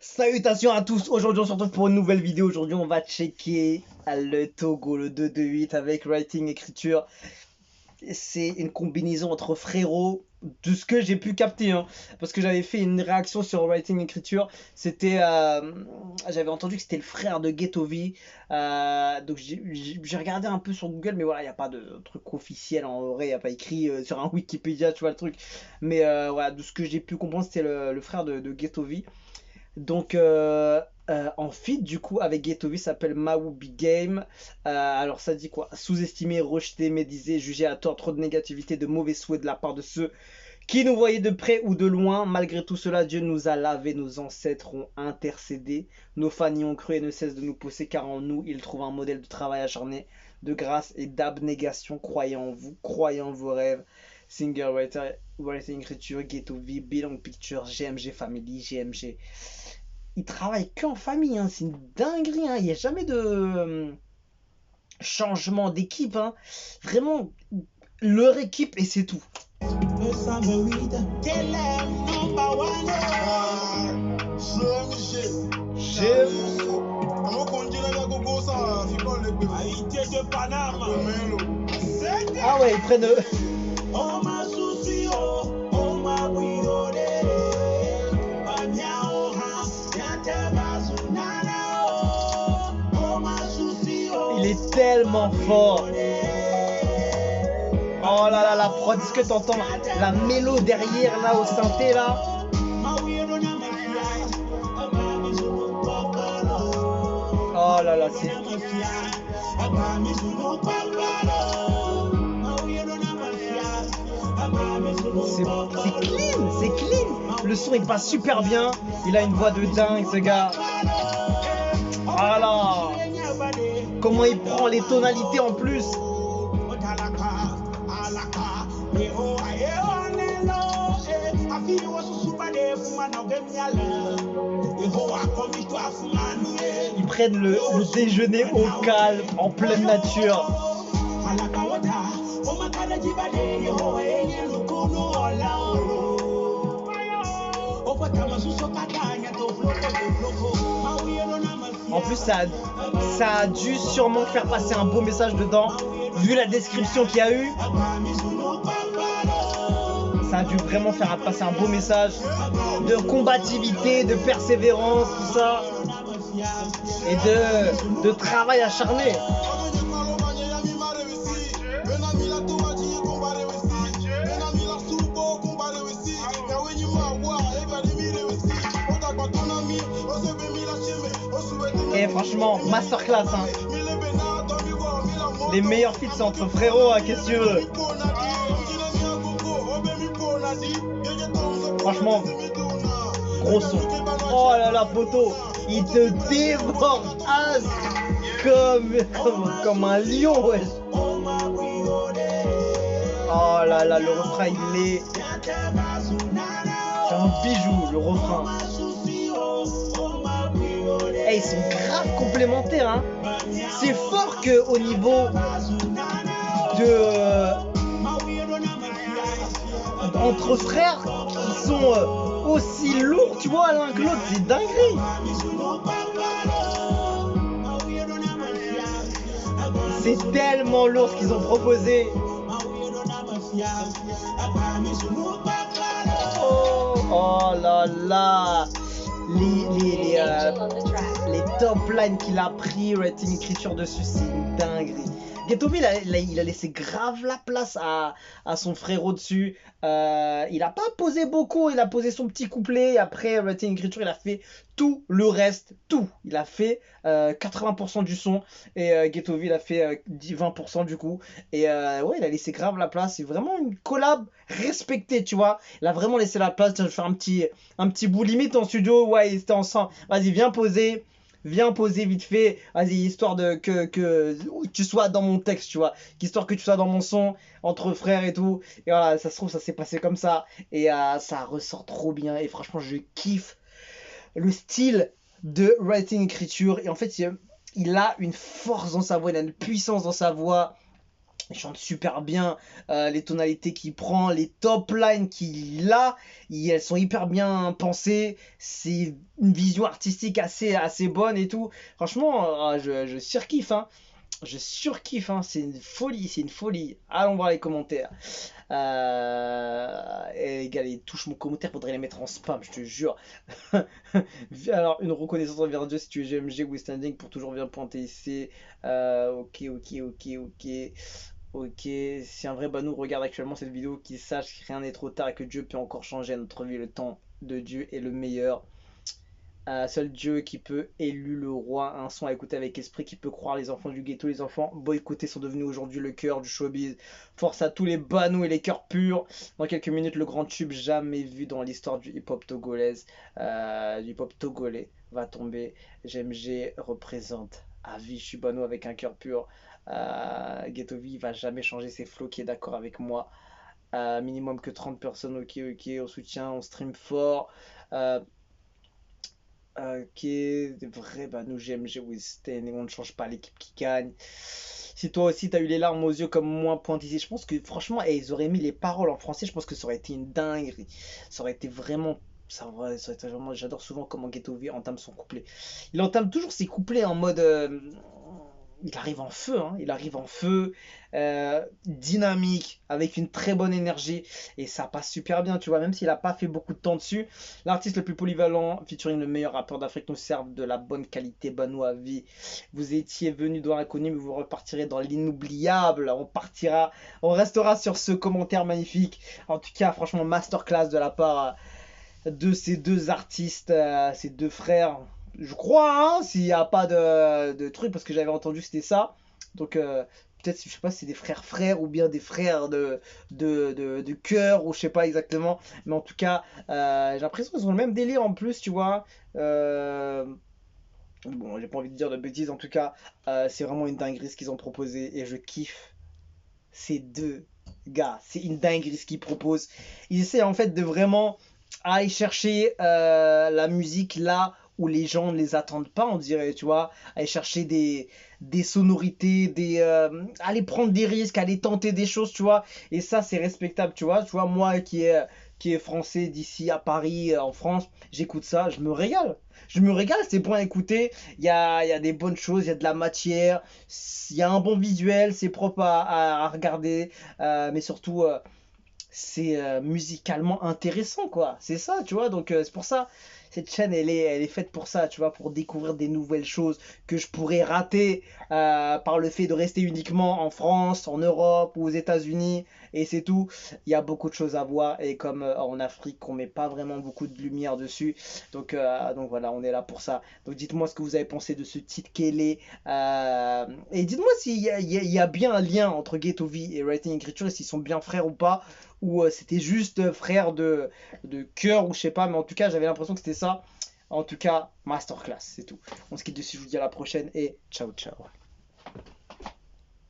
Salutations à tous, aujourd'hui on se retrouve pour une nouvelle vidéo. Aujourd'hui on va checker le Togo, le 2-2-8 avec writing écriture. C'est une combinaison entre frérots, de ce que j'ai pu capter, hein, parce que j'avais fait une réaction sur writing écriture. C'était, j'avais entendu que c'était le frère de Ghetto V, donc j'ai regardé un peu sur Google, mais voilà, il n'y a pas de truc officiel en vrai, il n'y a pas écrit sur un Wikipédia, tu vois le truc. Mais voilà, de ce que j'ai pu comprendre, c'était le frère de Ghetto V. Donc, en feat, du coup, avec Ghetto s'appelle Maoubi Game. Alors, ça dit quoi? Sous-estimé, rejeté, médisé, jugé à tort, trop de négativité, de mauvais souhaits de la part de ceux qui nous voyaient de près ou de loin. Malgré tout cela, Dieu nous a lavés, nos ancêtres ont intercédé. Nos fans y ont cru et ne cessent de nous pousser, car en nous, ils trouvent un modèle de travail acharné, de grâce et d'abnégation. Croyez en vous, croyez en vos rêves. Singer, writer, writing, écriture, Ghetto V, Belong Pictures, GMG Family, GMG. Ils travaillent qu'en famille, hein. C'est une dinguerie, hein. Il n'y a jamais de changement d'équipe, hein. Vraiment, leur équipe et c'est tout. Ah ouais, ils prennent... Il est tellement fort. Oh là là, la prod, est-ce que t'entends la mélo derrière là au synthé là? Oh là là, c'est clean, c'est clean. Le son il passe super bien. Il a une voix de dingue ce gars. Voilà. Comment il prend les tonalités en plus. Ils prennent le déjeuner au calme, en pleine nature. En plus, ça a dû sûrement faire passer un beau message dedans, vu la description qu'il y a eu. Ça a dû vraiment faire passer un beau message de combativité, de persévérance, tout ça, et de travail acharné. Et franchement, masterclass, hein. Les meilleurs feats c'est entre frérots, hein, qu'est-ce que tu veux. Franchement, gros son. Oh là là, poteau, il te dévore as comme un lion, ouais. Oh là là, le refrain, il est... C'est un bijou, le refrain. Hey, ils sont grave complémentaires, hein. C'est fort qu'au niveau de... entre frères, ils sont aussi lourds, tu vois, l'un que l'autre, c'est dinguerie. C'est tellement lourd ce qu'ils ont proposé. Oh là là. Les top lines qu'il a pris, writing écriture dessus, c'est une dinguerie. Ghetto V, il a laissé grave la place à son frérot dessus. Il a pas posé beaucoup, il a posé son petit couplet. Après, writing écriture, il a fait tout le reste, tout. Il a fait 80% du son. Et Ghetto V, il a fait 20% du coup. Et ouais, il a laissé grave la place. C'est vraiment une collab respectée, tu vois. Il a vraiment laissé la place. Je vais faire un petit bout limite en studio. Ouais, ils étaient ensemble. Vas-y, viens poser vite fait, vas-y, histoire que tu sois dans mon texte, tu vois, histoire que tu sois dans mon son, entre frères et tout, et voilà, ça se trouve, ça s'est passé comme ça, et ça ressort trop bien, et franchement, je kiffe le style de writing écriture, et en fait, il a une force dans sa voix, il a une puissance dans sa voix, Il chante super bien, les tonalités qu'il prend, les top lines qu'il a, elles sont hyper bien pensées. C'est une vision artistique assez bonne et tout. Franchement, je surkiffe, hein. Je surkiffe, hein. C'est une folie, c'est une folie. Allons voir les commentaires. Et les gars, les touches mon commentaire, faudrait les mettre en spam, je te jure. Alors, une reconnaissance envers Dieu si tu es GMG ou standing pour toujours bien pointer ici. Ok, ok, ok, ok. Ok, si un vrai Banou regarde actuellement cette vidéo, qu'il sache que rien n'est trop tard et que Dieu peut encore changer notre vie. Le temps de Dieu est le meilleur. Seul Dieu qui peut élu le roi, un son à écouter avec esprit qui peut croire les enfants du ghetto. Les enfants boycottés sont devenus aujourd'hui le cœur du showbiz. Force à tous les Banous et les cœurs purs. Dans quelques minutes, le grand tube jamais vu dans l'histoire du hip-hop togolaise, du hip-hop togolais va tomber. GMG représente à vie, je suis Banou avec un cœur pur. Ghetto V va jamais changer ses flows qui est d'accord avec moi. Minimum que 30 personnes, ok, ok, on soutient, on stream fort. Euh, Ok, des vrais, bah nous GMG Wisten et on ne change pas l'équipe qui gagne. Si toi aussi t'as eu les larmes aux yeux comme moi, pointe ici, je pense que franchement, ils auraient mis les paroles en français, je pense que ça aurait été une dinguerie. Ça aurait été vraiment. Ça aurait été vraiment. J'adore souvent comment Ghetto V entame son couplet. Il entame toujours ses couplets en mode. Il arrive en feu, hein, il arrive en feu, dynamique, avec une très bonne énergie, et ça passe super bien, tu vois, même s'il n'a pas fait beaucoup de temps dessus. L'artiste le plus polyvalent, featuring le meilleur rappeur d'Afrique, nous serve de la bonne qualité, Banou à vie. Vous étiez venu dans l'inconnu, mais vous repartirez dans l'inoubliable. On restera sur ce commentaire magnifique. En tout cas, franchement, masterclass de la part de ces deux artistes, ces deux frères. Je crois, hein, s'il n'y a pas de truc, parce que j'avais entendu que c'était ça. Donc, peut-être, je sais pas si c'est des frères frères ou bien des frères de cœur, ou je sais pas exactement. Mais en tout cas, j'ai l'impression qu'ils ont le même délire en plus, tu vois. Bon, j'ai pas envie de dire de bêtises, en tout cas, c'est vraiment une dinguerie ce qu'ils ont proposé et je kiffe ces deux gars. C'est une dinguerie ce qu'ils proposent. Ils essaient en fait de vraiment aller chercher la musique là où les gens ne les attendent pas, on dirait, tu vois, aller chercher des sonorités, aller prendre des risques, aller tenter des choses, tu vois, et ça c'est respectable, tu vois, moi qui est français d'ici à Paris, en France, j'écoute ça, je me régale, c'est bon à écouter, il y a des bonnes choses, il y a de la matière, il y a un bon visuel, c'est propre à regarder, mais surtout c'est musicalement intéressant, quoi. C'est ça, tu vois. Donc, c'est pour ça, cette chaîne, elle est faite pour ça, tu vois, pour découvrir des nouvelles choses que je pourrais rater par le fait de rester uniquement en France, en Europe ou aux États-Unis, et c'est tout. Il y a beaucoup de choses à voir, et comme en Afrique, on met pas vraiment beaucoup de lumière dessus. Donc voilà, on est là pour ça. Donc, dites-moi ce que vous avez pensé de ce titre Kelly. Et dites-moi s'il y a bien un lien entre Ghetto V et Writing Écriture, et s'ils sont bien frères ou pas ou c'était juste frère de cœur ou je sais pas, mais en tout cas j'avais l'impression que c'était ça. En tout cas, masterclass, c'est tout. On se quitte dessus, je vous dis à la prochaine et ciao ciao.